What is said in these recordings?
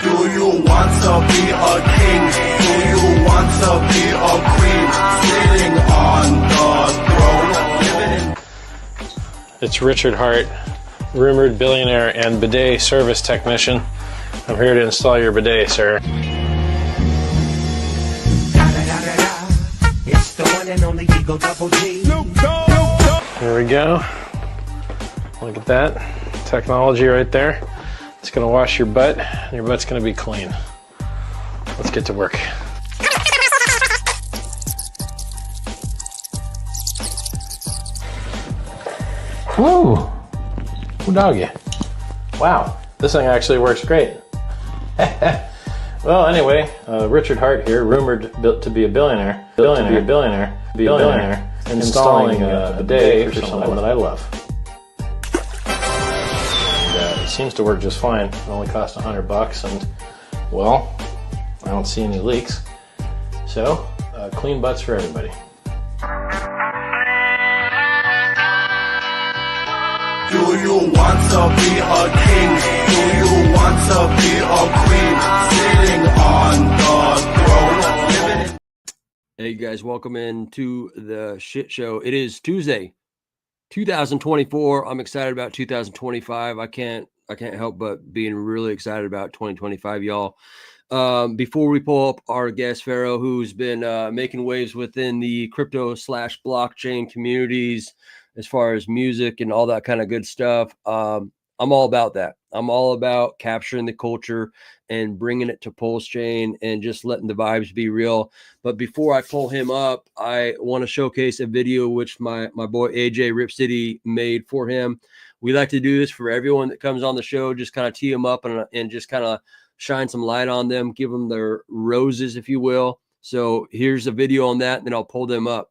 Do you want to be a king? Do you want to be a queen? Sitting on the throne. It's Richard Hart, rumored billionaire and bidet service technician. I'm here to install your bidet, sir. It's the one and only Eagle Double G. Here we go. Look at that technology right there. It's gonna wash your butt, and your butt's gonna be clean. Let's get to work. Woo! Ooh, doggy. Wow, this thing actually works great. Well, anyway, Richard Hart here, rumored to be a billionaire, installing a bidet for someone that I love. And, it seems to work just fine. It only costs $100, and well, I don't see any leaks. So, clean butts for everybody. Do you want to be a king? Do you want to be a queen? Sitting on the throne. Hey guys, welcome into the shit show. It is Tuesday, 2024. I'm excited about 2025. I can't help but being really excited about 2025, y'all. Before we pull up our guest Pharaoh, who's been making waves within the crypto/blockchain communities as far as music and all that kind of good stuff. I'm all about that. I'm all about capturing the culture and bringing it to Pulsechain and just letting the vibes be real. But before I pull him up, I want to showcase a video which my boy AJ Rip City made for him. We like to do this for everyone that comes on the show, just kind of tee them up and just kind of shine some light on them, give them their roses, if you will. So here's a video on that, and then I'll pull them up.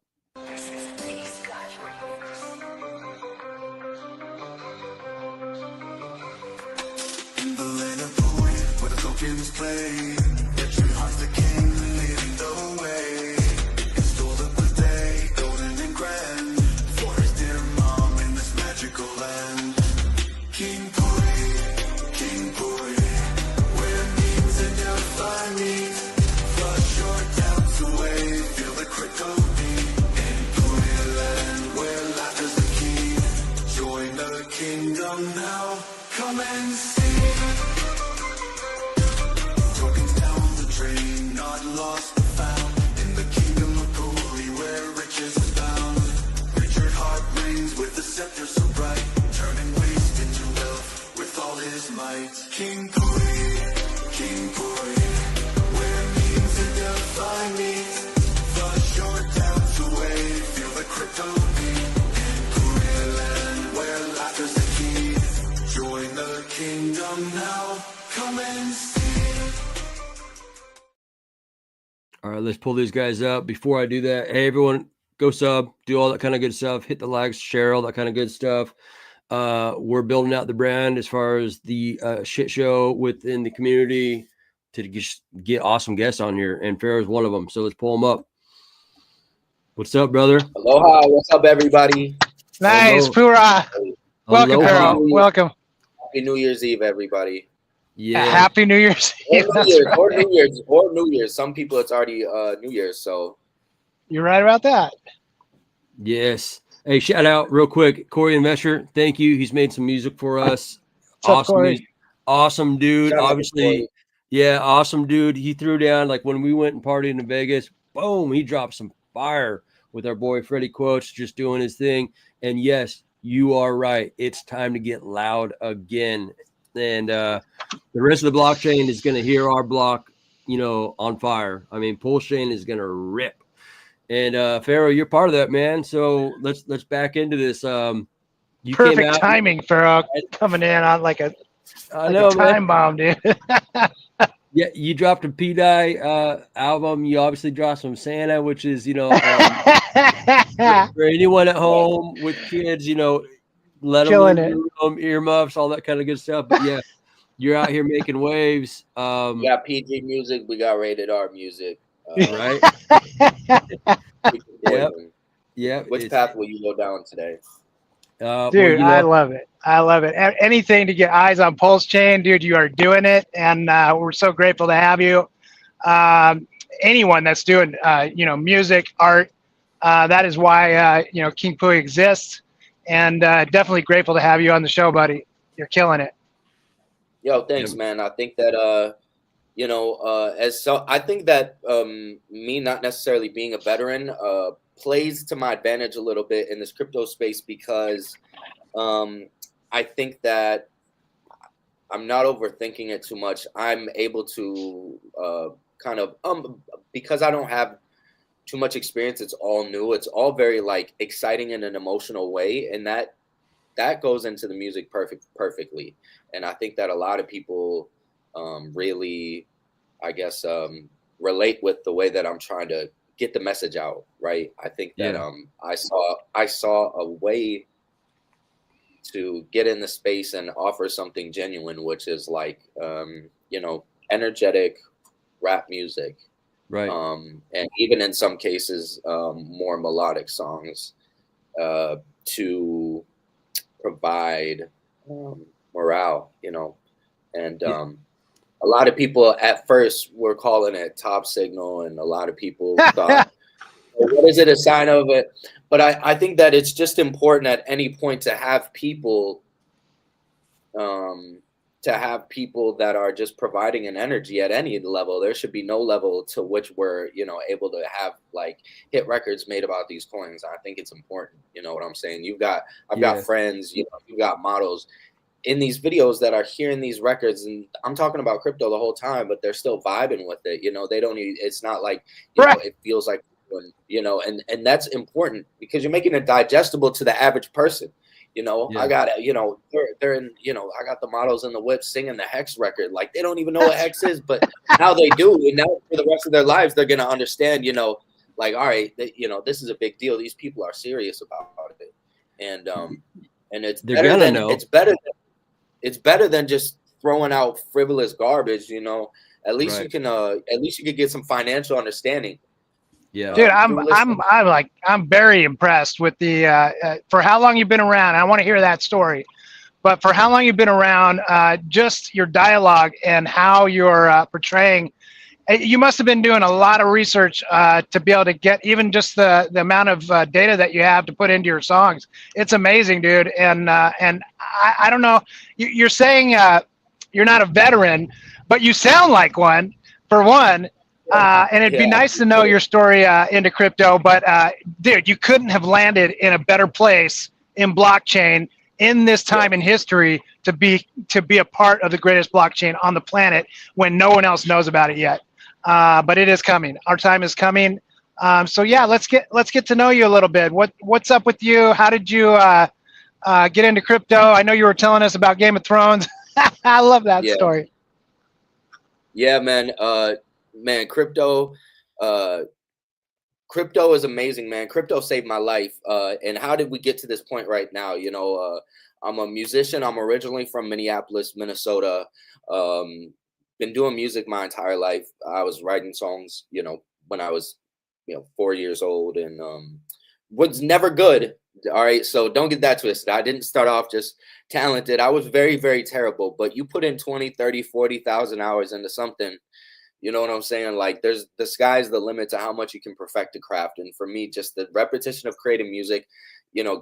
King Pooie, where means to define me. Flush your doubts away, feel the crypto beat. In Pooie land, where life is the key. Join the kingdom now, come and see. All right, let's pull these guys up. Before I do that, hey everyone, go sub, do all that kind of good stuff, hit the likes, share all that kind of good stuff. We're building out the brand as far as the shit show within the community to get awesome guests on here, and Pharaoh's one of them. So let's pull them up. What's up, brother? Aloha. What's up, everybody? Nice, Pooie. Welcome, Pharaoh. Welcome. Happy New Year's Eve, everybody. Yeah. Happy New Year's Eve. Or New Year's. Some people it's already New Year's, so you're right about that. Yes. Hey, shout out real quick, Corey Investor. Thank you. He's made some music for us. What's up, Awesome dude. Shout out to Obviously, Corey. yeah, awesome dude. He threw down like when we went and partied in Vegas. Boom, he dropped some fire with our boy Freddie Quotes, just doing his thing. And yes, you are right. It's time to get loud again. And the rest of the blockchain is going to hear our block, on fire. I mean, Pulsechain is going to rip. And Pharaoh, you're part of that, man. So let's back into this. You Perfect came out, timing, Pharaoh, coming in on like a time man. bomb, dude. Yeah, you dropped a P-Dye album. You obviously dropped some Santa, which is, for anyone at home with kids, let Killing them earmuffs, all that kind of good stuff. But yeah, you're out here making waves. we got PG music, we got rated R music. Right? Yep. Which path will you go down today? Dude, I love it. I love it. Anything to get eyes on Pulsechain, dude, you are doing it. And we're so grateful to have you. Anyone that's doing, music, art, that is why, King Pooie exists. And definitely grateful to have you on the show, buddy. You're killing it. Yo, thanks, man. I think that I think that me not necessarily being a veteran plays to my advantage a little bit in this crypto space because I think that I'm not overthinking it too much. I'm able to because I don't have too much experience. It's all new. It's all very like exciting in an emotional way, and that goes into the music perfectly. And I think that a lot of people really, I guess, relate with the way that I'm trying to get the message out. Right. I think that I saw a way to get in the space and offer something genuine, which is like, energetic rap music. Right. And even in some cases, more melodic songs to provide morale, and a lot of people at first were calling it top signal, and a lot of people thought, what is it a sign of it? But I think that it's just important at any point to have people that are just providing an energy at any level. There should be no level to which we're, able to have like hit records made about these coins. I think it's important. You know what I'm saying? I've got friends, you've got models in these videos that are hearing these records, and I'm talking about crypto the whole time, but they're still vibing with it. They don't need, it's not like, it feels like, and that's important because you're making it digestible to the average person. I got they're in, I got the models in the whip singing the Hex record. Like they don't even know what Hex is, but now they do. And now for the rest of their lives, they're going to understand, like, all right, this is a big deal. These people are serious about it. And it's better than just throwing out frivolous garbage, at least you can get some financial understanding. Yeah, dude, I'm very impressed with the for how long you've been around. I want to hear that story, but for how long you've been around, just your dialogue and how you're portraying. You must have been doing a lot of research to be able to get even just the amount of data that you have to put into your songs. It's amazing, dude. And I don't know. You're saying you're not a veteran, but you sound like one. For one. And it'd be nice to know your story into crypto, but dude, you couldn't have landed in a better place in blockchain in this time in history to be a part of the greatest blockchain on the planet when no one else knows about it yet. But it is coming. Our time is coming. So yeah, let's get to know you a little bit. What's up with you? How did you get into crypto? I know you were telling us about Game of Thrones. I love that story. Yeah, man. Man, crypto is amazing, man. Crypto saved my life. And how did we get to this point right now? I'm a musician. I'm originally from Minneapolis, Minnesota. Been doing music my entire life. I was writing songs, when I was, 4 years old, and was never good. All right. So don't get that twisted. I didn't start off just talented. I was very, very terrible, but you put in 20, 30, 40,000 hours into something. You know what I'm saying? Like the sky's the limit to how much you can perfect a craft. And for me, just the repetition of creating music,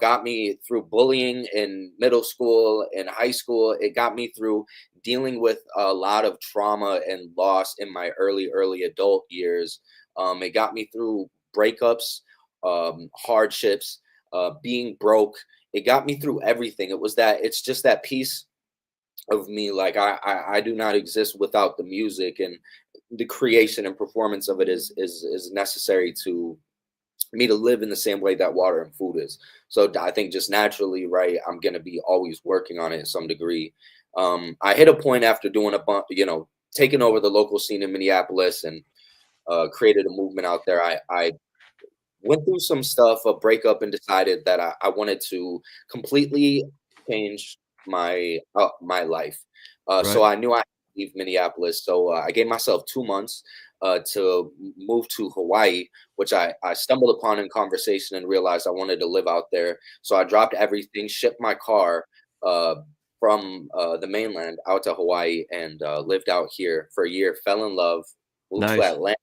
got me through bullying in middle school and high school. It got me through dealing with a lot of trauma and loss in my early adult years. It got me through breakups, hardships, being broke. It got me through everything. It's just that piece of me. Like I do not exist without the music, and the creation and performance of it is necessary to me to live in the same way that water and food is. So I think just naturally, right, I'm going to be always working on it in some degree. I hit a point after doing taking over the local scene in Minneapolis and created a movement out there. I went through some stuff, a breakup, and decided that I wanted to completely change my life. So I knew I leave Minneapolis. So I gave myself 2 months to move to Hawaii, which I stumbled upon in conversation and realized I wanted to live out there. So I dropped everything, shipped my car from the mainland out to Hawaii, and lived out here for a year, fell in love, moved to Atlanta,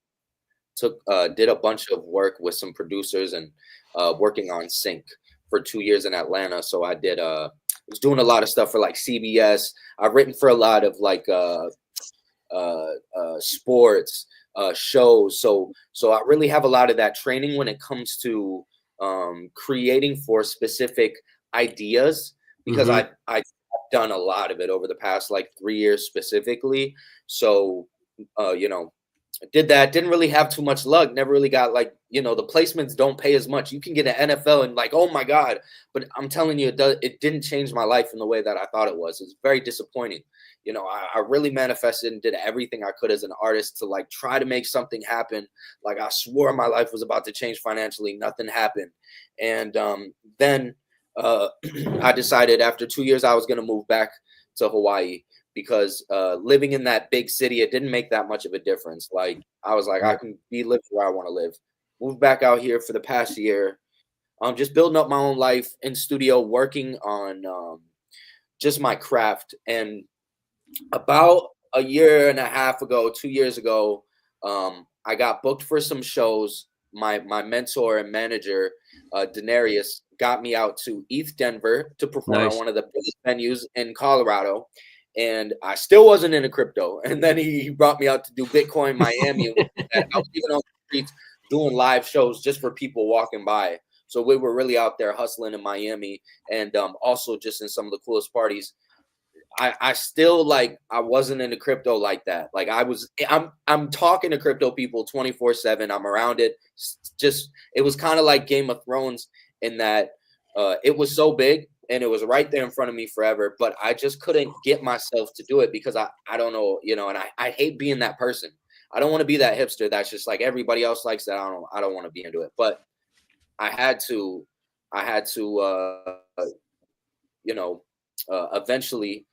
did a bunch of work with some producers and working on sync for 2 years in Atlanta. So I was doing a lot of stuff for like CBS. I've written for a lot of like sports shows. So I really have a lot of that training when it comes to creating for specific ideas, because I've done a lot of it over the past like 3 years specifically. So you know, did that, didn't really have too much luck, never really got like, you know, the placements don't pay as much. You can get an NFL and like, oh my God, but I'm telling you, it didn't change my life in the way that I thought it was. It's very disappointing. You know, I really manifested and did everything I could as an artist to like try to make something happen. Like I swore my life was about to change financially. Nothing happened. And then I decided after 2 years, I was going to move back to Hawaii, because living in that big city, it didn't make that much of a difference. Like I was like, I can live where I want to live. Moved back out here for the past year. Just building up my own life in studio, working on just my craft. And about a year and a half ago, 2 years ago, I got booked for some shows. My mentor and manager, Denarius, got me out to East Denver to perform on one of the biggest venues in Colorado. And I still wasn't into crypto. And then he brought me out to do Bitcoin Miami. I was even on the streets doing live shows just for people walking by. So we were really out there hustling in Miami, and also just in some of the coolest parties. I still like, I wasn't into crypto like that. Like I'm talking to crypto people 24/7. I'm around it. It was kind of like Game of Thrones in that it was so big and it was right there in front of me forever, but I just couldn't get myself to do it because I don't know, you know, and I hate being that person. I don't want to be that hipster that's just like everybody else likes that. I don't want to be into it, but I had to you know, eventually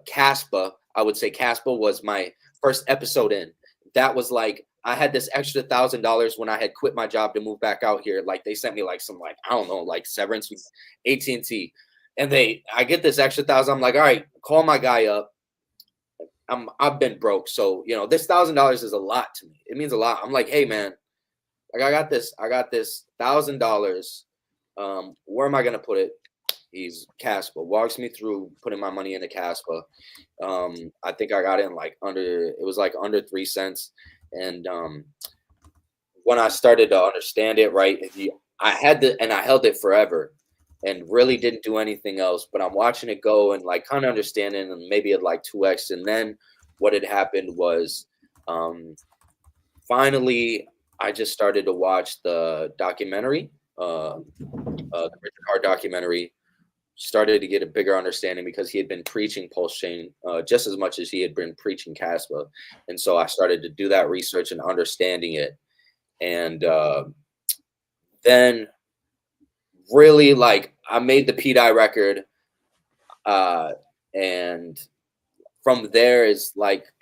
Caspa, I would say Caspa was my first episode in. That was like, I had this extra $1,000 when I had quit my job to move back out here. Like they sent me like some, like, I don't know, like severance with AT&T. And I get this extra $1,000. I'm like, all right, call my guy up. I've been broke. So, you know, this $1,000 is a lot to me. It means a lot. I'm like, hey man, like I got this $1,000. Where am I going to put it? He's Caspa, walks me through putting my money into Caspa. I think I got in like under 3 cents. And when I started to understand it, right, I held it forever and really didn't do anything else. But I'm watching it go and like kind of understanding, and maybe at like 2x. And then what had happened was finally I just started to watch the documentary, the Richard Hart documentary. Started to get a bigger understanding because he had been preaching Pulsechain just as much as he had been preaching Caspa. And so I started to do that research and understanding it. And then really like I made the P-Dye record. And from there is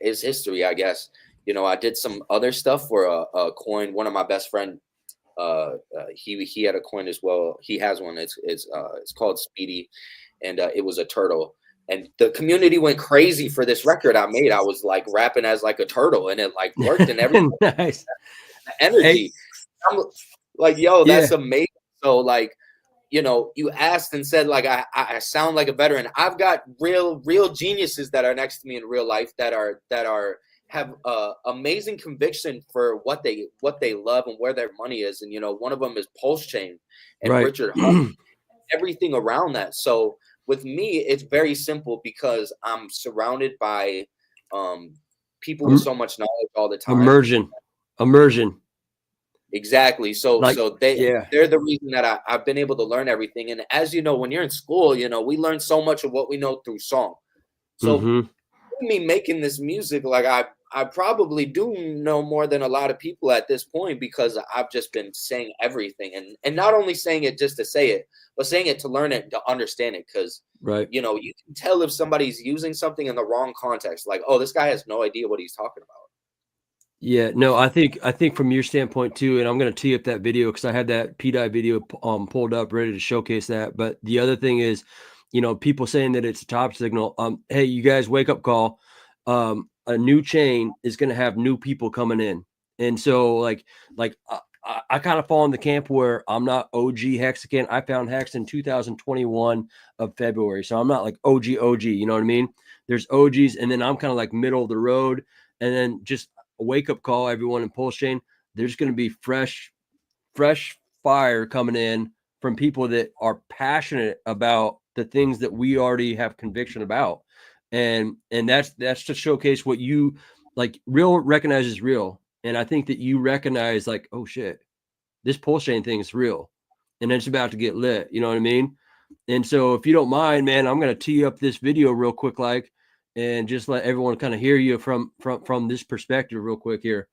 history, I guess. You know, I did some other stuff for a coin. One of my best friend, he had a coin as well. He has one. It's called Speedy, and it was a turtle. And the community went crazy for this record I made. I was like rapping as like a turtle, and it like worked and everything. Nice energy. Hey. I'm like, yo, that's amazing. So like, you know, you asked and said like I sound like a veteran. I've got real geniuses that are next to me in real life that have amazing conviction for what they love and where their money is. And, you know, one of them is Pulsechain and Richard Hart, everything around that. So with me, it's very simple because I'm surrounded by people with so much knowledge all the time. Immersion. Exactly. So they're the reason that I've been able to learn everything. And as you know, when you're in school, you know, we learn so much of what we know through song. So me making this music, like I probably do know more than a lot of people at this point because I've just been saying everything and not only saying it just to say it, but saying it to learn it, to understand it. Because, right. you know, you can tell if somebody's using something in the wrong context. Like, oh, this guy has no idea what he's talking about. Yeah, no, I think from your standpoint too, and I'm going to tee up that video because I had that P-Dye video pulled up ready to showcase that. But the other thing is, you know, people saying that it's a top signal. Hey, you guys, wake up call. A new chain is going to have new people coming in, and so like I kind of fall in the camp where I'm not OG Hex again. I found Hex in 2021 of February, so I'm not like OG. You know what I mean? There's OGs, and then I'm kind of like middle of the road, and then just a wake up call, everyone in Pulsechain. There's going to be fresh fire coming in from people that are passionate about the things that we already have conviction about. And that's to showcase what you like. Real recognizes real. And I think that you recognize like, oh shit, this Pulsechain thing is real and it's about to get lit. You know what I mean? And so if you don't mind, man, I'm going to tee up this video real quick, like, and just let everyone kind of hear you from this perspective real quick here.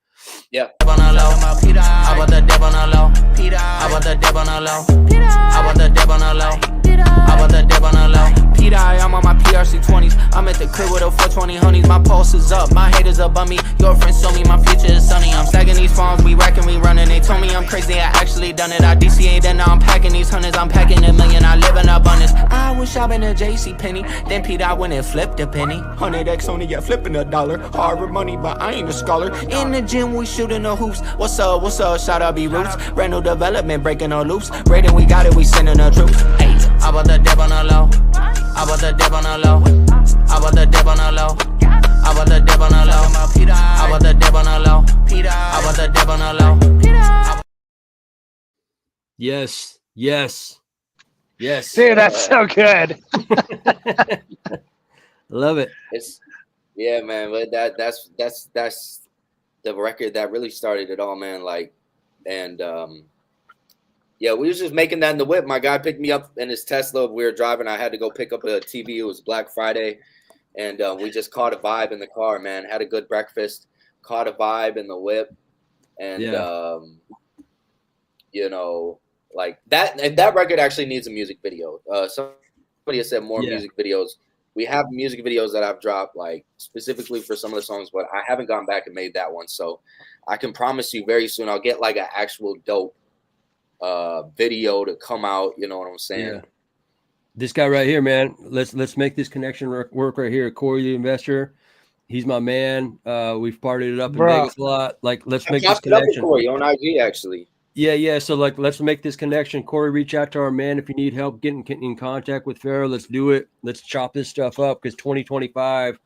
Yeah. I want the dip on the low. I want the dip on the low. I want the dip on the low. I want the dip on the low. I'm on my PRC 20s. I'm at the crib with a 420 honeys. My pulse is up, my haters above me. Your friends told me my future is sunny. I'm stacking these farms, we racking, we running. They told me I'm crazy, I actually done it. I DCA'd and now I'm packing these hundreds. I'm packing a million, I live in abundance. I wish I been a JC Penny. Then P-Dye went and flipped a penny. 100x only, yeah, flipping $1. Harvard money, but I ain't a scholar. In the gym, we shooting the hoops. What's up, shout out B-Roots. Brand new development, breaking no loops. Rating, we got it, we sending the troops. Hey, I want the dip on the low. I want the dip on the low. I want the dip on the low. I want the dip on the low. I want the dip on the low. I want the dip on the low. Yes. Dude, that's so good. Love it. Yeah, man. But that's the record that really started it all, man. Like, and yeah, we was just making that in the whip. My guy picked me up in his Tesla. We were driving. I had to go pick up a TV. It was Black Friday. And we just caught a vibe in the car, man. Had a good breakfast. Caught a vibe in the whip. And, you know, like that. And that record actually needs a music video. Somebody has said more music videos. We have music videos that I've dropped, like, specifically for some of the songs, but I haven't gone back and made that one. So I can promise you very soon I'll get, like, an actual dope video to come out, you know what I'm saying? Yeah. This guy right here, man. Let's make this connection work right here. Corey, the investor, he's my man. We've partied it up in Vegas a lot. Like, let's make this connection. Corey on IG, actually. Yeah. So, like, let's make this connection. Corey, reach out to our man if you need help getting in contact with Pharaoh. Let's do it. Let's chop this stuff up because 2025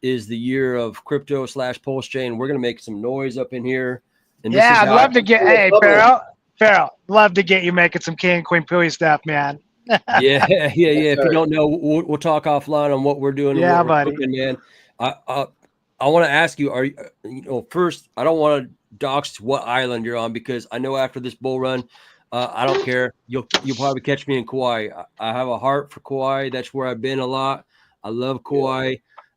is the year of crypto / Pulsechain. We're gonna make some noise up in here. And yeah, I'd love to get. Hey, Pharaoh, love to get you making some King and Queen Pooie stuff, man. Yeah. If you don't know, we'll talk offline on what we're doing. Yeah, and what buddy. we're cooking, man. I want to ask you, first, I don't want to dox what island you're on because I know after this bull run, I don't care. You'll probably catch me in Kauai. I have a heart for Kauai. That's where I've been a lot. I love Kauai.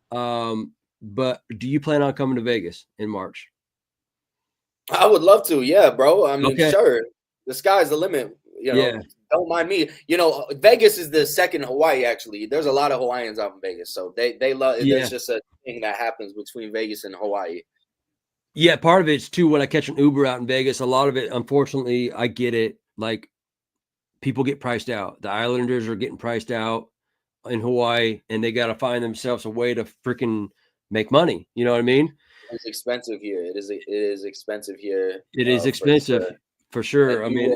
But do you plan on coming to Vegas in March? I would love to, yeah, bro. I mean, sure. The sky's the limit. You know, don't mind me. You know, Vegas is the second Hawaii. Actually, there's a lot of Hawaiians out in Vegas, so they love. Yeah. There's just a thing that happens between Vegas and Hawaii. Yeah, part of it's too when I catch an Uber out in Vegas. A lot of it, unfortunately, I get it. Like, people get priced out. The Islanders are getting priced out in Hawaii, and they got to find themselves a way to freaking make money. You know what I mean? It's expensive here. It is expensive here. It is expensive for sure. I mean,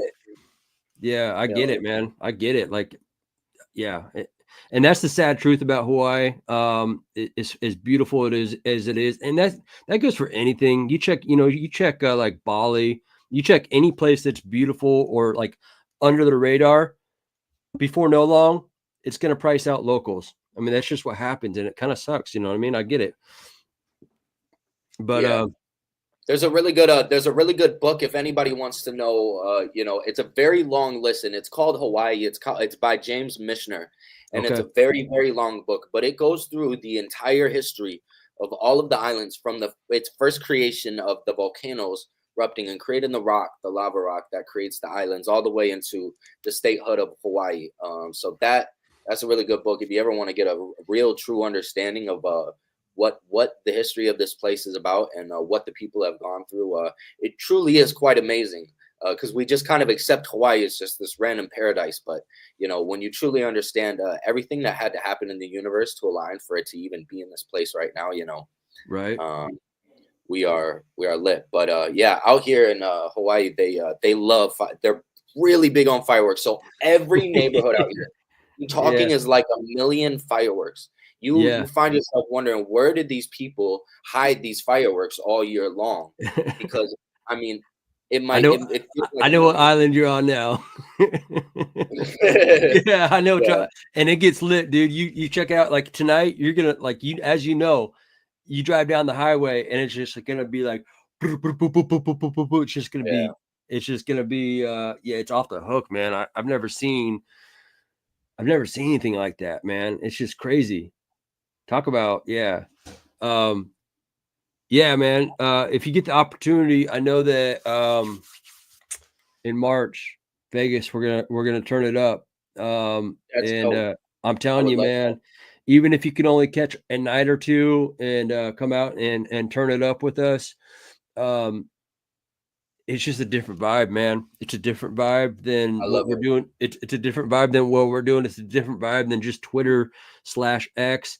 yeah, I get it, man. I get it. Like, yeah. And that's the sad truth about Hawaii. It's as beautiful as it is. And that goes for anything. You check like Bali, you check any place that's beautiful or like under the radar, before no long, it's going to price out locals. I mean, that's just what happens. And it kind of sucks. You know what I mean? I get it. But there's a really good book if anybody wants to know. It's a very long listen. It's called Hawaii. It's by James Michener, and it's a very, very long book. But it goes through the entire history of all of the islands from its first creation of the volcanoes erupting and creating the lava rock that creates the islands, all the way into the statehood of Hawaii. So that's a really good book if you ever want to get a real true understanding of what the history of this place is about and what the people have gone through. It truly is quite amazing, because we just kind of accept Hawaii as just this random paradise. But when you truly understand everything that had to happen in the universe to align for it to even be in this place right now, right. We are lit. But yeah, out here in Hawaii, they love they're really big on fireworks. So every neighborhood out here, I'm talking is like 1 million fireworks. You find yourself wondering, where did these people hide these fireworks all year long? Because I mean, it might. I know what island you're on now. Yeah, I know. Yeah. And it gets lit, dude. You check out, like, tonight. You're gonna, like, you drive down the highway and it's just gonna be like, it's just gonna be. It's just gonna be. It's off the hook, man. I've never seen anything like that, man. It's just crazy. Talk about, man. If you get the opportunity, I know that in March, Vegas, we're gonna turn it up. I'm telling you, man, even if you can only catch a night or two and come out and turn it up with us, it's just a different vibe, man. It's a different vibe than what we're doing. It's a different vibe than what we're doing. It's a different vibe than just Twitter/X.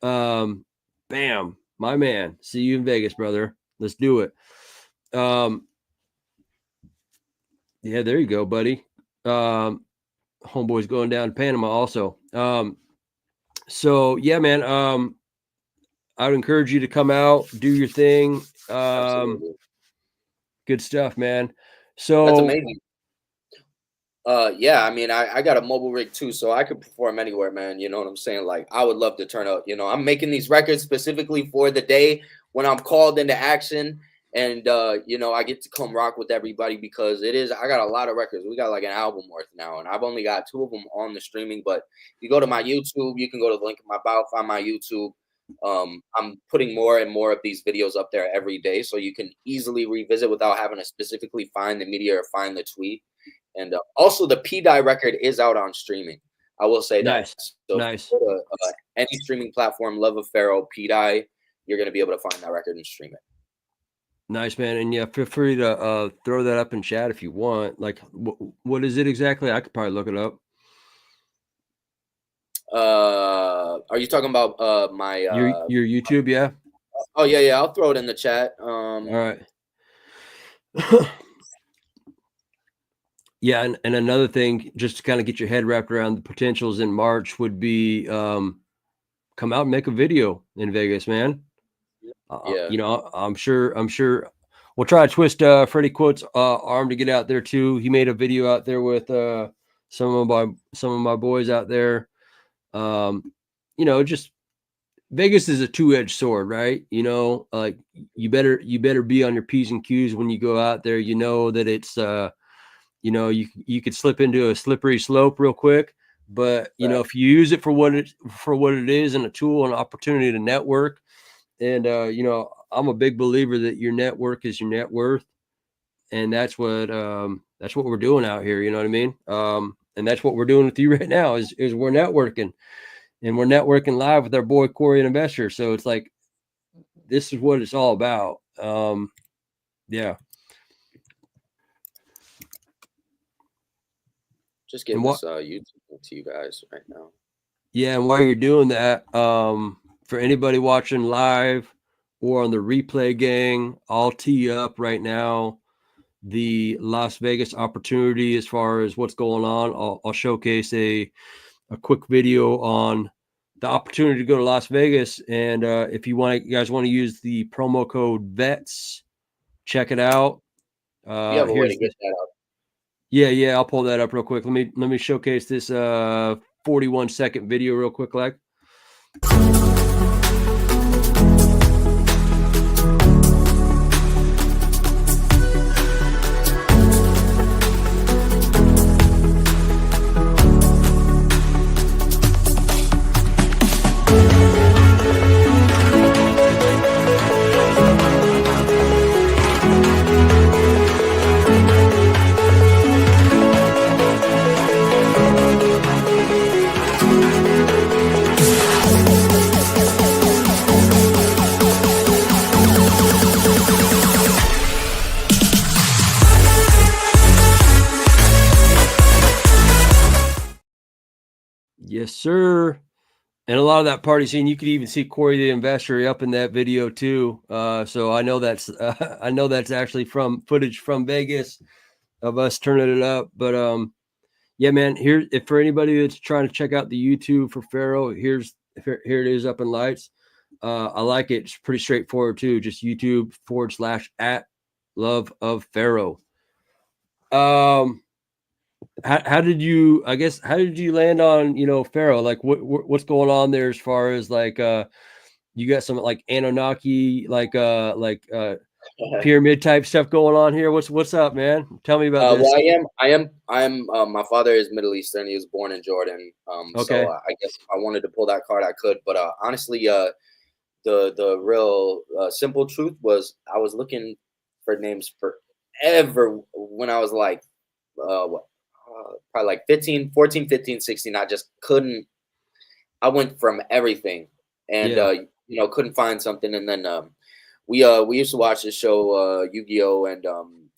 Bam, my man. See you in Vegas, brother. Let's do it. Yeah, there you go, buddy. Homeboy's going down to Panama also. So yeah, man. I would encourage you to come out, do your thing. Good stuff, man. So that's amazing. Yeah, I mean, I got a mobile rig too, so I could perform anywhere, man. You know what I'm saying? Like, I would love to turn up. I'm making these records specifically for the day when I'm called into action, and I get to come rock with everybody, because I got a lot of records. We got like an album worth now, and I've only got 2 of them on the streaming. But you go to my YouTube, you can go to the link in my bio, find my YouTube. I'm putting more and more of these videos up there every day, so you can easily revisit without having to specifically find the media or find the tweet. And also, the P-Dye record is out on streaming. I will say that. So nice. Any streaming platform, Love of Pharaoh, P-Dye, you're going to be able to find that record and stream it. Nice, man. And yeah, feel free to throw that up in chat if you want. Like, what is it exactly? I could probably look it up. Are you talking about my your YouTube? Yeah. Oh yeah. I'll throw it in the chat. All right. Yeah, and another thing, just to kind of get your head wrapped around the potentials in March, would be come out and make a video in Vegas, man. I'm sure we'll try to twist Freddie Quote's arm to get out there too. He made a video out there with some of my boys out there. Just Vegas is a two-edged sword, right? Like, you better be on your P's and Q's when you go out there. That it's you could slip into a slippery slope real quick, but if you use it for what it is, and a tool and opportunity to network, and I'm a big believer that your network is your net worth, and that's what we're doing out here. You know what I mean? And that's what we're doing with you right now is we're networking, and we're networking live with our boy Corey and Investor. So it's like, this is what it's all about. Yeah. Just getting this YouTube to you guys right now. Yeah, and while you're doing that, for anybody watching live or on the replay, gang, I'll tee up right now the Las Vegas opportunity as far as what's going on. I'll showcase a quick video on the opportunity to go to Las Vegas, and if you guys want to use the promo code VETS, check it out. You have a way to get that out. Yeah, I'll pull that up real quick. Let me showcase this 41-second video real quick, like. Yes, sir. And a lot of that party scene, you could even see Corey the Investor up in that video too. So I know that's actually from footage from Vegas of us turning it up. But yeah, man, if for anybody that's trying to check out the YouTube for Pharaoh, here it is up in lights. I like it. It's pretty straightforward too. Just YouTube /@LoveOfPharaoh. How did you land on, Pharaoh? Like what's going on there as far as like you got some like Anunnaki pyramid type stuff going on here? What's up, man? Tell me about this. Well, I am my father is Middle Eastern. He was born in Jordan. Okay. So I guess if I wanted to pull that card, I could, but honestly, the real simple truth was I was looking for names forever when I was like probably like 14, 15, 16. I just couldn't. I went from everything and couldn't find something. And then we used to watch this show Yu-Gi-Oh, and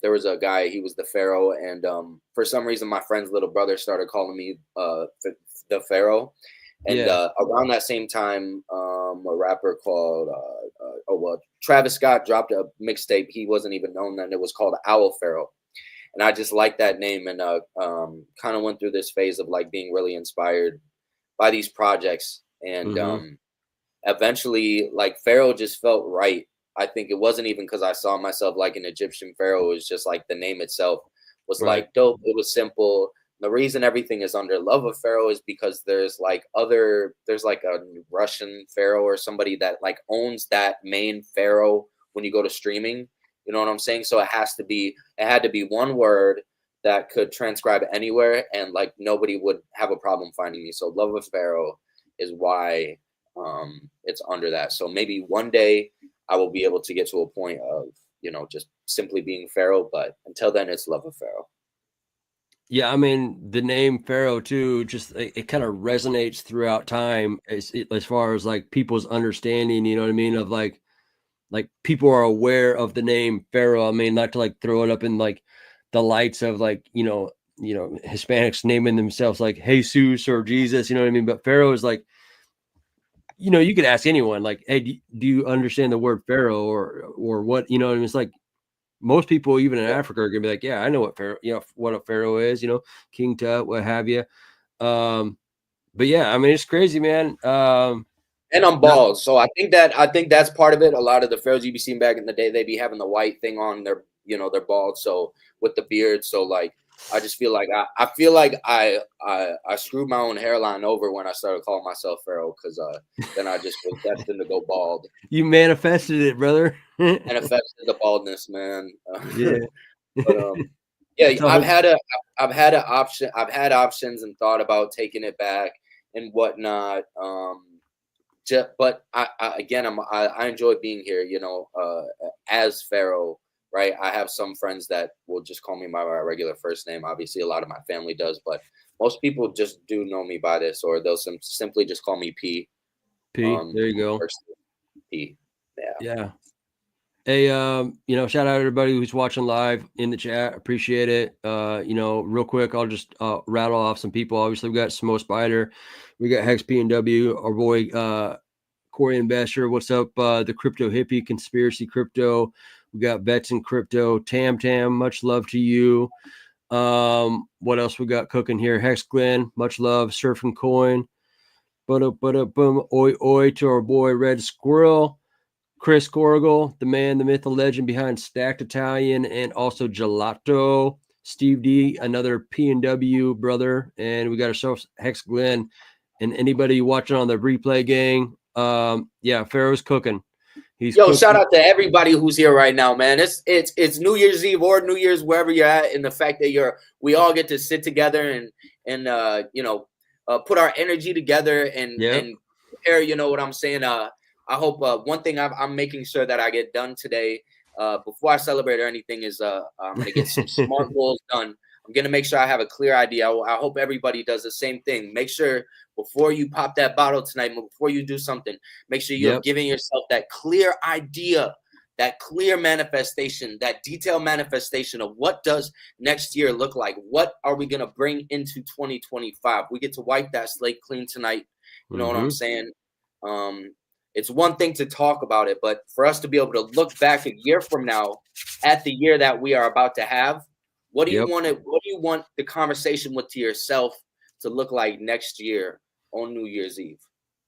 there was a guy, he was the Pharaoh, and for some reason my friend's little brother started calling me the Pharaoh. And around that same time, a rapper called Travis Scott dropped a mixtape. He wasn't even known then. It was called Owl Pharaoh. And I just liked that name, and kind of went through this phase of like being really inspired by these projects. And eventually, like, Pharaoh just felt right. I think it wasn't even because I saw myself like an Egyptian pharaoh. It was just like the name itself was like dope. It was simple. The reason everything is under Love of Pharaoh is because there's like a Russian pharaoh or somebody that like owns that main pharaoh when you go to streaming. You know what I'm saying? So it had to be one word that could transcribe anywhere, and like nobody would have a problem finding me. So Love of Pharaoh is why it's under that. So maybe one day I will be able to get to a point of, just simply being Pharaoh, but until then it's Love of Pharaoh. Yeah, I mean, the name Pharaoh too, just it kind of resonates throughout time as far as like people's understanding, you know what I mean, of like people are aware of the name Pharaoh. I mean, not to like throw it up in like the lights of like, Hispanics naming themselves like Jesus or Jesus, you know what I mean? But Pharaoh is like, you could ask anyone like, hey, do you understand the word Pharaoh or what, you know what I mean? It's like most people, even in Africa, are gonna be like, yeah, I know what Pharaoh, what a Pharaoh is, King Tut, what have you. But yeah, I mean, it's crazy, man. And I'm bald, so I think that's part of it. A lot of the pharaohs you be seeing back in the day, they be having the white thing on their, they're bald. So with the beard, so like I just feel like I screwed my own hairline over when I started calling myself Pharaoh, because then I just was destined to go bald. You manifested it, brother. Manifested the baldness, man. Yeah. But yeah, I've had options and thought about taking it back and whatnot. But I enjoy being here, as Pharaoh, right? I have some friends that will just call me by my regular first name. Obviously, a lot of my family does, but most people just do know me by this, or they'll simply just call me P. There you go. P. Yeah. Hey, shout out to everybody who's watching live in the chat. Appreciate it. Real quick, I'll just rattle off some people. Obviously, we got Smo Spider, we got Hex P&W, our boy Corey Investor. What's up? The Crypto Hippie, Conspiracy Crypto. We got Vets in Crypto, Tam, much love to you. What else we got cooking here? Hex Glenn, much love. Surf and Coin. Boom, oi to our boy Red Squirrel. Chris Corrigal, the man, the myth, the legend behind Stacked Italian and also Gelato. Steve D, another P&W brother. And we got ourselves Hex Glenn. And anybody watching on the replay gang, Pharaoh's cooking. Shout out to everybody who's here right now, man. It's New Year's Eve or New Year's, wherever you're at, and the fact that we all get to sit together and put our energy together and prepare, you know what I'm saying? I hope one thing I'm making sure that I get done today before I celebrate or anything is I'm going to get some smart goals done. I'm going to make sure I have a clear idea. I hope everybody does the same thing. Make sure before you pop that bottle tonight, before you do something, make sure you're giving yourself that clear idea that clear manifestation, that detailed manifestation of what does next year look like? What are we going to bring into 2025? We get to wipe that slate clean tonight. You know what I'm saying? It's one thing to talk about it, but for us to be able to look back a year from now at the year that we are about to have, what do you want the conversation with to yourself to look like next year on New Year's Eve?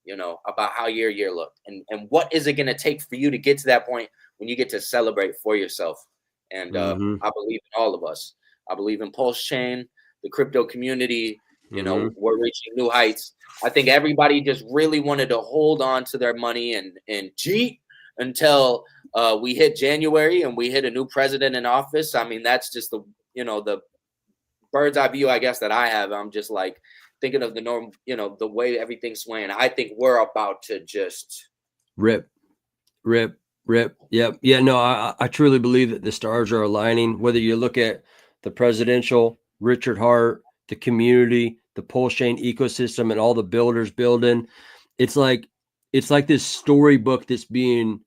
You know, about how your year looked, and what is it going to take for you to get to that point when you get to celebrate for yourself? And I believe in all of us. I believe in Pulsechain, the crypto community. You know, we're reaching new heights. I think everybody just really wanted to hold on to their money and cheat until we hit January and we hit a new president in office. I mean, that's just the bird's eye view, I guess, that I have. I'm just like thinking of the norm, the way everything's swaying. I think we're about to just rip. Yep. Yeah, no, I truly believe that the stars are aligning. Whether you look at the presidential, Richard Hart, the community, the Pulsechain ecosystem, and all the builders building, it's like this storybook that's being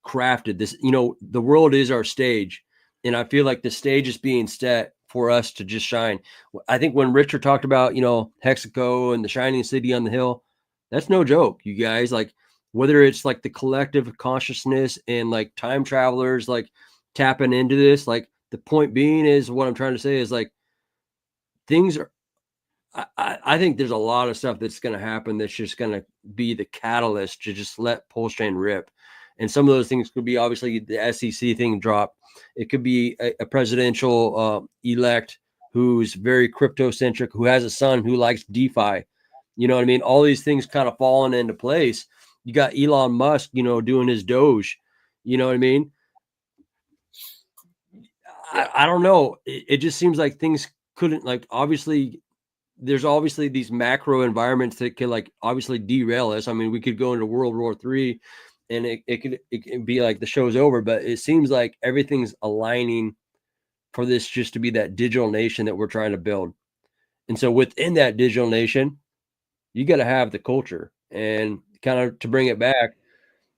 crafted. This, the world is our stage, and I feel like the stage is being set for us to just shine. I think when Richard talked about, Hexaco and the shining city on the hill, that's no joke, you guys. Like, whether it's like the collective consciousness and like time travelers, like tapping into this, like the point being is what I'm trying to say is like things are, I think there's a lot of stuff that's going to happen that's just going to be the catalyst to just let Pulsechain rip. And some of those things could be obviously the SEC thing drop. It could be a presidential elect who's very crypto centric, who has a son who likes DeFi. You know what I mean? All these things kind of falling into place. You got Elon Musk, doing his Doge. You know what I mean? Yeah. I don't know. It just seems like things couldn't, like, obviously there's obviously these macro environments that could like obviously derail us. I mean, we could go into World War III and it could be like the show's over, but it seems like everything's aligning for this just to be that digital nation that we're trying to build. And so within that digital nation, you got to have the culture, and kind of to bring it back.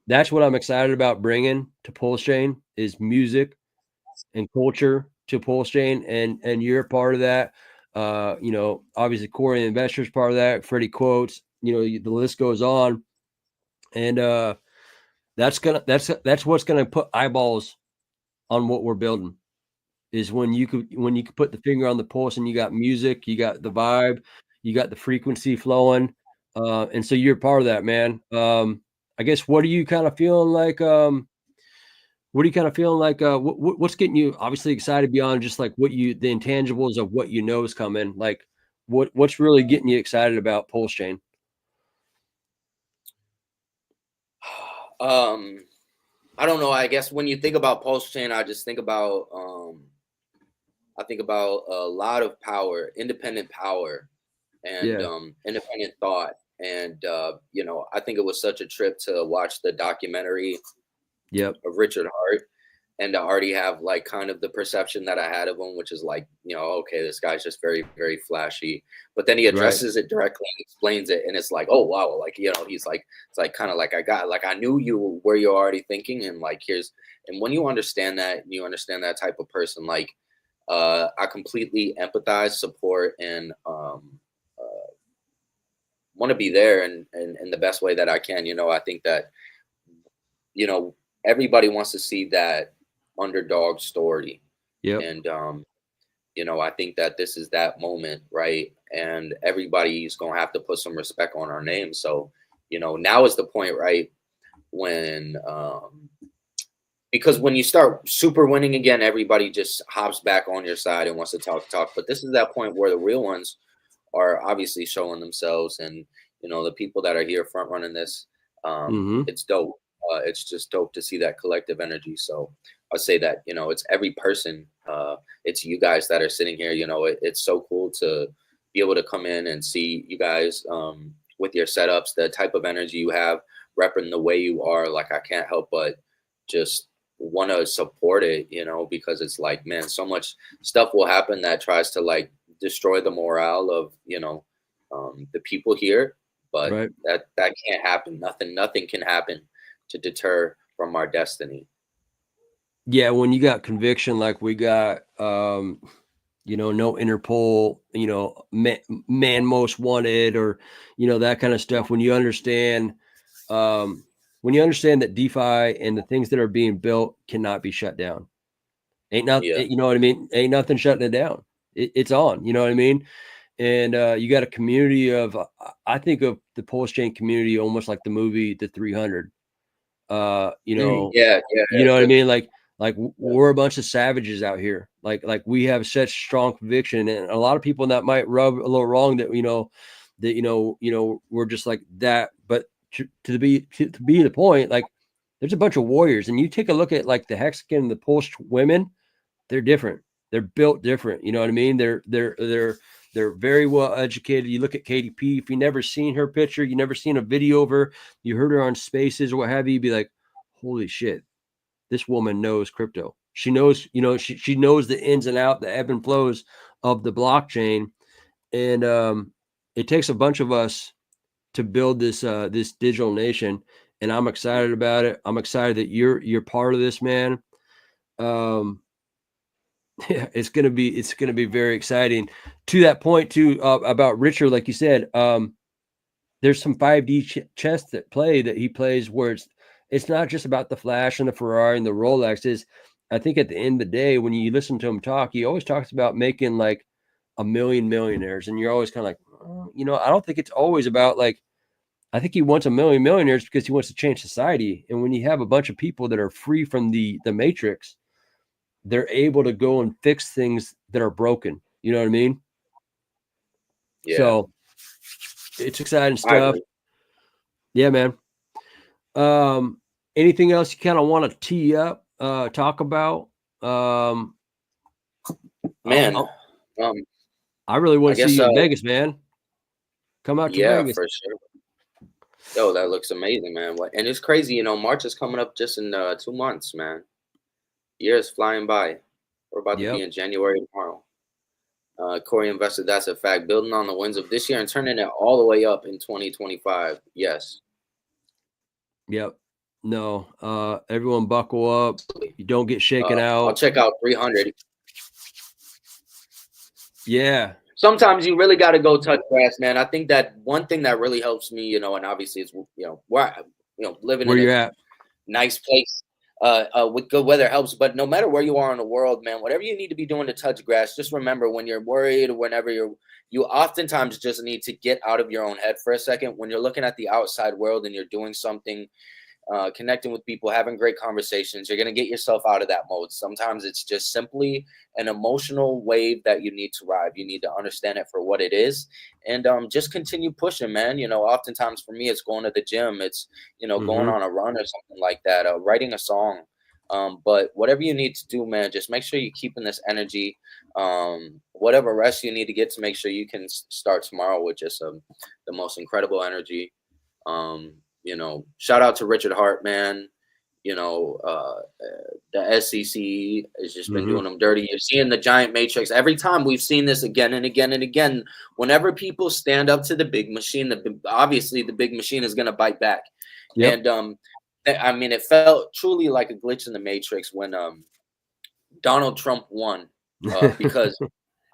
That's what I'm excited about bringing to Pulsechain is music and culture to Pulsechain. And you're a part of that. Obviously Corey the Investor's part of that, Freddie Quotes, the list goes on. And that's what's going to put eyeballs on what we're building, is when you could put the finger on the pulse and you got music, you got the vibe, you got the frequency flowing. And so you're part of that, man. I guess, what are you kind of feeling like? What's getting you obviously excited beyond just like the intangibles of what is coming? Like what's really getting you excited about Pulsechain? I don't know. I guess when you think about Pulsechain, I just think about a lot of power, independent power, and independent thought. And I think it was such a trip to watch the documentary of Richard Hart, and to already have like kind of the perception that I had of him, which is like, okay, this guy's just very, very flashy. But then he addresses it directly and explains it, and it's like, oh wow, like he's like, it's like kind of like I knew you where you're already thinking, and like and when you understand that, type of person, like I completely empathize, support, and want to be there in the best way that I can. I think that everybody wants to see that underdog story. And I think that this is that moment, right? And everybody's gonna have to put some respect on our name. So now is the point, right, when because when you start super winning again, everybody just hops back on your side and wants to talk. But this is that point where the real ones are obviously showing themselves, and the people that are here front running this, it's dope. It's just dope to see that collective energy. So I'll say that it's every person. It's you guys that are sitting here. It's so cool to be able to come in and see you guys with your setups, the type of energy you have, repping the way you are. Like, I can't help but just want to support it, because it's like, man, so much stuff will happen that tries to like destroy the morale of the people here, but that can't happen. Nothing can happen to deter from our destiny. Yeah, when you got conviction like we got, you know, no Interpol, you know, man most wanted, or, you know, that kind of stuff. When you understand that DeFi and the things that are being built cannot be shut down, ain't nothing, Yeah. you know what I mean? Ain't nothing shutting it down. It's on, you know what I mean? And you got a community of, I think of the Pulsechain community almost like the movie The 300. You know, Yeah, you know what I good. mean? Like we're a bunch of savages out here. Like we have such strong conviction, and a lot of people that might rub a little wrong that we're just like that. But to be the point, like there's a bunch of warriors, and you take a look at like the Hexagon and the Pulse women, they're different. They're built different. You know what I mean? They're very well educated. You look at KDP. If you never seen her picture, you never seen a video of her, you heard her on Spaces or what have you, you'd be like, holy shit, this woman knows crypto. She knows, you know, she knows the ins and out, the ebb and flows of the blockchain. And it takes a bunch of us to build this this digital nation. And I'm excited about it. I'm excited that you're part of this, man. Yeah, it's gonna be very exciting. To that point too, about Richard, like you said, there's some 5D chess that he plays where it's not just about the flash and the Ferrari and the Rolexes. I think at the end of the day, when you listen to him talk, he always talks about making like a million millionaires, and you're always kind of like, oh, you know, I don't think it's always about like. I think he wants a million millionaires because he wants to change society. And when you have a bunch of people that are free from the matrix, they're able to go and fix things that are broken. You know what I mean? Yeah. So it's exciting I stuff. agree. Yeah, man. Anything else you kind of want to tee up, talk about? Man, I really want I to see guess you in Vegas, man. Come out to yeah, Vegas. for sure. Yo, that looks amazing, man. And it's crazy, you know, March is coming up just in 2 months, man. Years flying by. We're about to be Yep. in January tomorrow. Corey invested, that's a fact. Building on the wins of this year and turning it all the way up in 2025. Yes. Yep. No. Everyone buckle up. You don't get shaken I'll out. check out 300. Yeah. Sometimes you really got to go touch grass, man. I think that one thing that really helps me, you know, and obviously it's, you know, living Where in you're a at. nice place with good weather helps. But no matter where you are in the world, man, whatever you need to be doing to touch grass, just remember when you're worried, whenever you oftentimes just need to get out of your own head for a second. When you're looking at the outside world and you're doing something, connecting with people, having great conversations, you're going to get yourself out of that mode. Sometimes it's just simply an emotional wave that you need to ride. You need to understand it for what it is, and just continue pushing, man. You know, oftentimes for me, it's going to the gym. It's, you know, going on a run or something like that, writing a song. But whatever you need to do, man, just make sure you're keeping this energy. Whatever rest you need to get to make sure you can start tomorrow with just the most incredible energy. You know, shout out to Richard Hart, man. You know, the SEC has just been doing them dirty. You're seeing the giant matrix. Every time we've seen this again and again and again. Whenever people stand up to the big machine, obviously the big machine is going to bite back. Yep. And I mean, it felt truly like a glitch in the matrix when Donald Trump won, because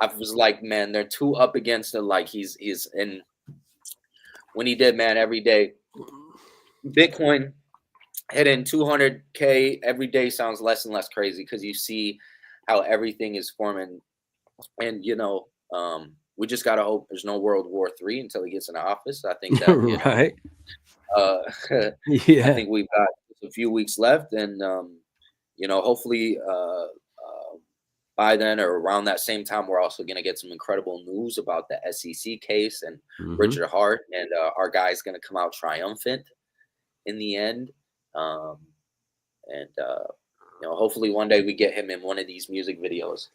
I was like, man, they're too up against it. Like he's and when he did, man, every day, Bitcoin hitting 200K every day sounds less and less crazy because you see how everything is forming. And, you know, we just got to hope there's no World War III until he gets in office. I think that, you know, Right. I Yeah. think we've got a few weeks left. And, you know, hopefully by then or around that same time, we're also going to get some incredible news about the SEC case and Richard Hart. And our guy's going to come out triumphant in the end. You know, hopefully one day we get him in one of these music videos.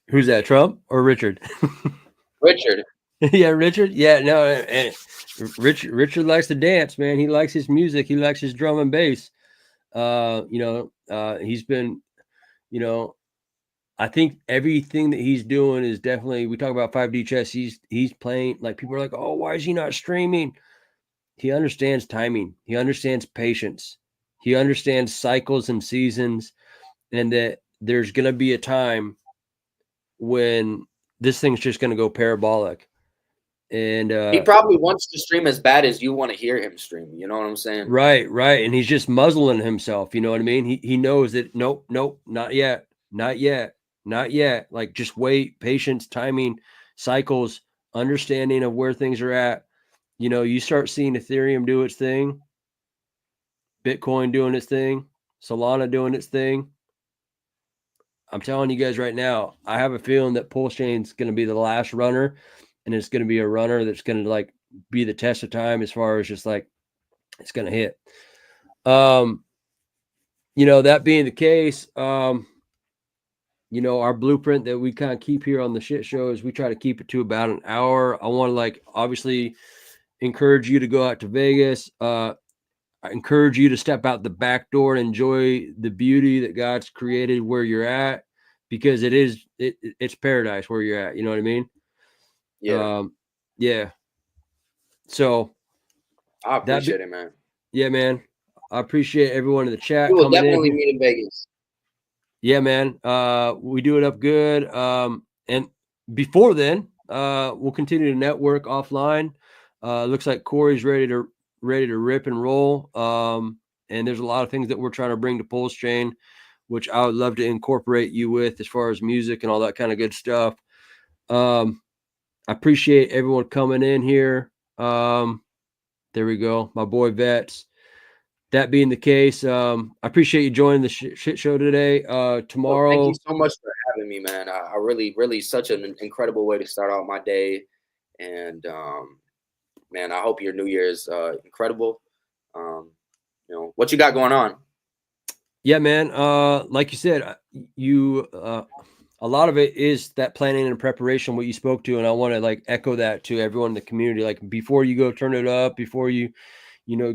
Who's that, Trump or Richard? Richard. Yeah, Richard. Yeah, no, and Richard likes to dance, man. He likes his music. He likes his drum and bass. You know, he's been, you know, I think everything that he's doing is definitely. We talk about 5D chess. He's playing, like, people are like, oh, why is he not streaming? He understands timing. He understands patience. He understands cycles and seasons, and that there's going to be a time when this thing's just going to go parabolic. And he probably wants to stream as bad as you want to hear him stream. You know what I'm saying? Right. And he's just muzzling himself. You know what I mean? He knows that nope, not yet. Like, just wait, patience, timing, cycles, understanding of where things are at. You know, you start seeing Ethereum do its thing, Bitcoin doing its thing, Solana doing its thing. I'm telling you guys right now, I have a feeling that Pulsechain's going to be the last runner, and it's going to be a runner that's going to like be the test of time as far as just like it's going to hit. You know, that being the case, you know, our blueprint that we kind of keep here on the shit show is we try to keep it to about an hour. I want to like obviously encourage you to go out to Vegas. I encourage you to step out the back door and enjoy the beauty that God's created where you're at, because it's paradise where you're at. You know what I mean? Yeah. Yeah. So I appreciate it, man. Yeah, man. I appreciate everyone in the chat. We will definitely meet in Vegas. Yeah, man. We do it up good. And before then, we'll continue to network offline. Looks like Corey's ready to rip and roll. And there's a lot of things that we're trying to bring to Pulsechain, which I would love to incorporate you with as far as music and all that kind of good stuff. I appreciate everyone coming in here. There we go. My boy Vets. That being the case, I appreciate you joining the shit show today. Tomorrow. Well, thank you so much for having me, man. I really such an incredible way to start out my day. And, man, I hope your New Year's incredible. You know, what you got going on? Yeah, man. Like you said, a lot of it is that planning and preparation, what you spoke to. And I want to like echo that to everyone in the community. Like, before you go turn it up, before you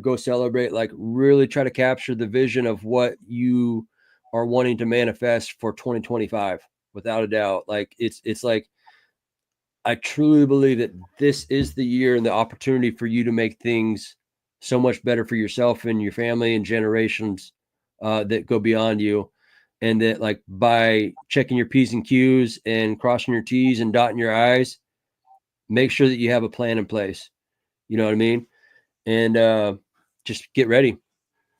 go celebrate, like really try to capture the vision of what you are wanting to manifest for 2025, without a doubt. Like it's like, I truly believe that this is the year and the opportunity for you to make things so much better for yourself and your family and generations that go beyond you. And that, like, by checking your P's and Q's and crossing your T's and dotting your I's, make sure that you have a plan in place. You know what I mean? And just get ready.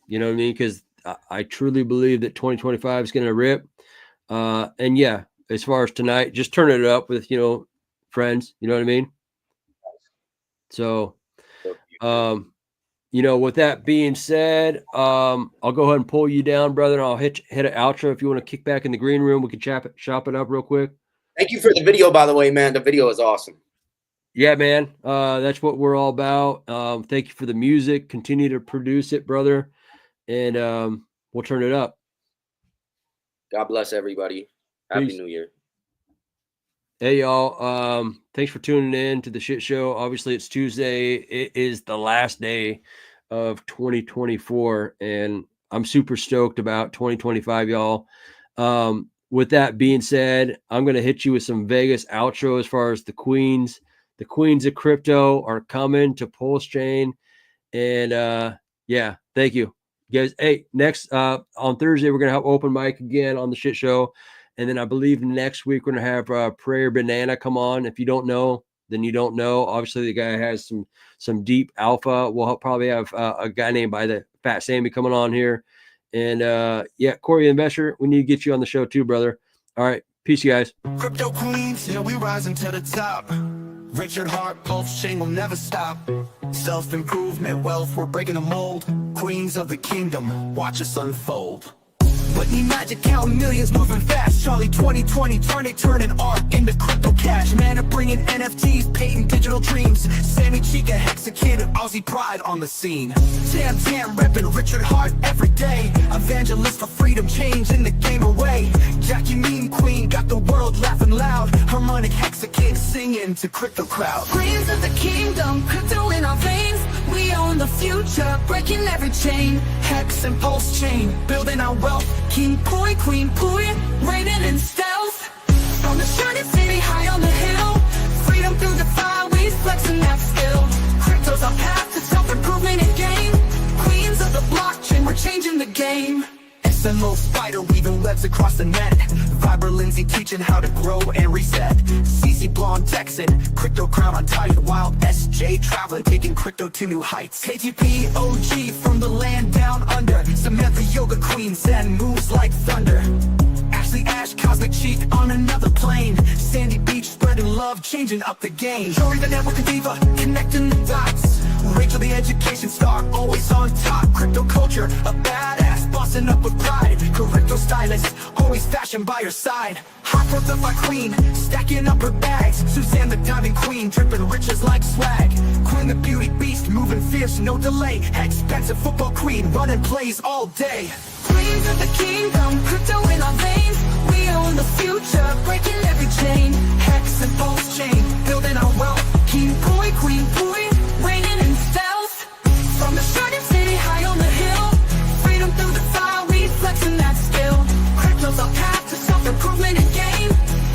You know what I mean? Because I truly believe that 2025 is going to rip. And yeah, as far as tonight, just turn it up with, friends. You know what I mean? So, with that being said, I'll go ahead and pull you down, brother. And I'll hit an outro. If you want to kick back in the green room, we can chop it up real quick. Thank you for the video, by the way, man. The video is awesome. Yeah, man. That's what we're all about. Thank you for the music. Continue to produce it, brother. And we'll turn it up. God bless everybody. Happy New Year. Hey, y'all. Thanks for tuning in to the shit show. Obviously, it's Tuesday. It is the last day of 2024. And I'm super stoked about 2025, y'all. With that being said, I'm going to hit you with some Vegas outro as far as the queens. The queens of crypto are coming to Pulsechain. And yeah, thank you. Guys, hey, next on Thursday, we're going to have open mic again on the shit show. And then I believe next week we're going to have Prayer Banana come on. If you don't know, then you don't know. Obviously, the guy has some deep alpha. We'll probably have a guy named by the Fat Sammy coming on here. And yeah, Corey Investor, we need to get you on the show too, brother. All right. Peace, you guys. Crypto queens, yeah, we rising to the top. Richard Hart, Pulsechain will never stop. Self-improvement, wealth, we're breaking the mold. Queens of the kingdom, watch us unfold. But need magic, counting millions, moving fast. Charlie 2020, turning art into crypto cash. Man, I'm bringing NFTs, painting digital dreams. Sammy Chica, Hexa Kid, Aussie pride on the scene. Tam, repping Richard Hart every day. Evangelist for freedom, changing the game away. Jackie Mean Queen, got the world laughing loud. Harmonic Hexa Kid, singing to crypto crowd. Queens of the kingdom, crypto in our veins. We own the future, breaking every chain. Hex and Pulsechain, building our wealth. King Pooie, Queen Pooie, reigning in stealth. From the shining city high on the hill, freedom through the fire, we flexing that skill. Crypto's our path to self-improvement and gain. Queens of the blockchain, we're changing the game. SMO spider weaving webs across the net. Viber Lindsay teaching how to grow and reset. CC Blonde Texan, crypto crown untied. Wild SJ traveling, taking crypto to new heights. KTP OG from the land down under. Samantha yoga queen, zen moves like thunder. Ashley Ash, cosmic cheek on another plane. Sandy Beach spreading love, changing up the game. Jory the network diva, connecting the dots. Rachel the education star, always on top. Crypto culture, a badass, bossing up with pride. Crypto stylist, always fashion by her side. Hot my queen, stacking up her bags. Suzanne the diamond queen, dripping riches like swag. Queen the beauty beast, moving fierce, no delay. Expensive football queen, running plays all day. Queens of the kingdom, crypto in our veins. We own the future, breaking every chain. Hex and Pulsechain, building our wealth. King Pooie, Queen Pooie, reigning in stealth. From the shining city high on the hill. Freedom through the fire, we flexing that skill. Crypto's our path to self-improvement and gain.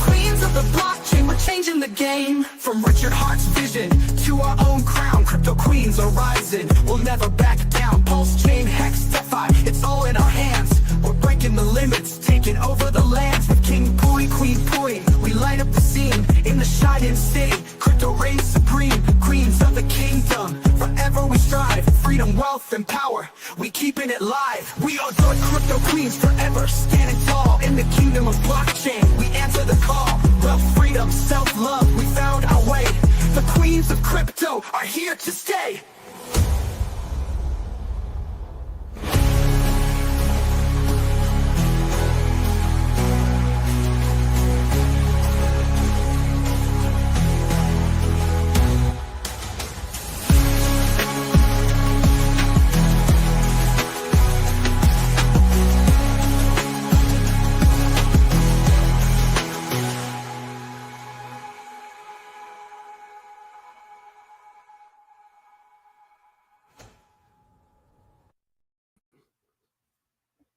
Queens of the blockchain, we're changing the game. From Richard Hart's vision to our own crown, crypto queens are rising. We'll never back down. Pulsechain, Hex, DeFi, it's all in our hands. We're breaking the limits, taking over the lands. With King Pooie, Queen Pooie, we light up the scene. In the shining city, crypto reigns supreme. Queens of the kingdom, forever we strive. Freedom, wealth, and power, we keeping it live. We are the crypto queens, forever standing tall. In the kingdom of blockchain, we answer the call. Wealth, freedom, self-love, we found our way. The queens of crypto are here to stay.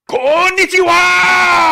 Konnichiwa!